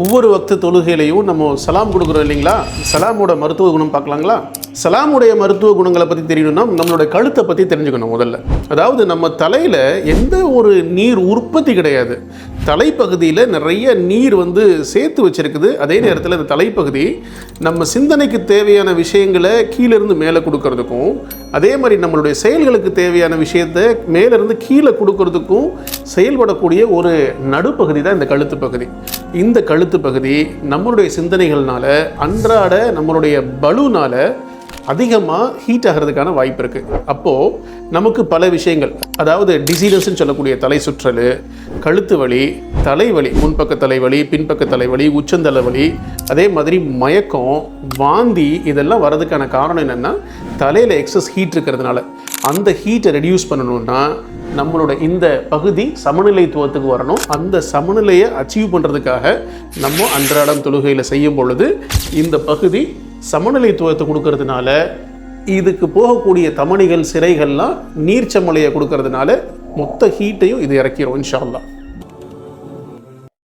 ஒவ்வொரு வக்து தொழுகையிலையும் நம்ம சலாம் கொடுக்குறோம் இல்லைங்களா? சலாமோட மருத்துவ குணம் பார்க்கலாங்களா? சலாமுடைய மருத்துவ குணங்களை பற்றி தெரியணும்னா நம்மளோட கழுத்தை பற்றி தெரிஞ்சுக்கணும் முதல்ல. அதாவது நம்ம தலையில் எந்த ஒரு நீர் உற்பத்தி கிடையாது. தலைப்பகுதியில் நிறைய நீர் சேர்த்து வச்சிருக்குது. அதே நேரத்தில் இந்த தலைப்பகுதி நம்ம சிந்தனைக்கு தேவையான விஷயங்களை கீழிருந்து மேலே கொடுக்கறதுக்கும், அதே மாதிரி நம்மளுடைய செயல்களுக்கு தேவையான விஷயத்தை மேலிருந்து கீழே கொடுக்கறதுக்கும் செயல்படக்கூடிய ஒரு நடுப்பகுதி தான் இந்த கழுத்து பகுதி. இந்த கழுத்து பகுதி நம்மளுடைய சிந்தனைகள்னால, அன்றாட நம்மளுடைய பலுனால அதிகமாக ஹீட் ஆகிறதுக்கான வாய்ப்பு இருக்குது. அப்போது நமக்கு பல விஷயங்கள், அதாவது டிசீனஸ்ன்னு சொல்லக்கூடிய தலை சுற்றல், கழுத்து வலி, தலைவலி, முன்பக்க தலைவலி, பின்பக்க தலைவலி, உச்சந்தலைவலி, அதே மாதிரி மயக்கம், வாந்தி, இதெல்லாம் வர்றதுக்கான காரணம் என்னென்னா தலையில் எக்ஸஸ் ஹீட் இருக்கிறதுனால. அந்த ஹீட்டை ரெடியூஸ் பண்ணணுன்னா நம்மளோட இந்த பகுதி சமநிலைத்துவத்துக்கு வரணும். அந்த சமநிலையை அச்சீவ் பண்ணுறதுக்காக நம்ம அன்றாடம் தொழுகையில் செய்யும் பொழுது இந்த பகுதி சமநிலைத்துவத்தை கொடுக்கறதுனால, இதுக்கு போகக்கூடிய தமனிகள், சிரைகள்லாம் நீர்ச்சமலையை கொடுக்கறதுனால மொத்த ஹீட்டையும் இது இறக்கிடும் இன்ஷா அல்லாஹ்.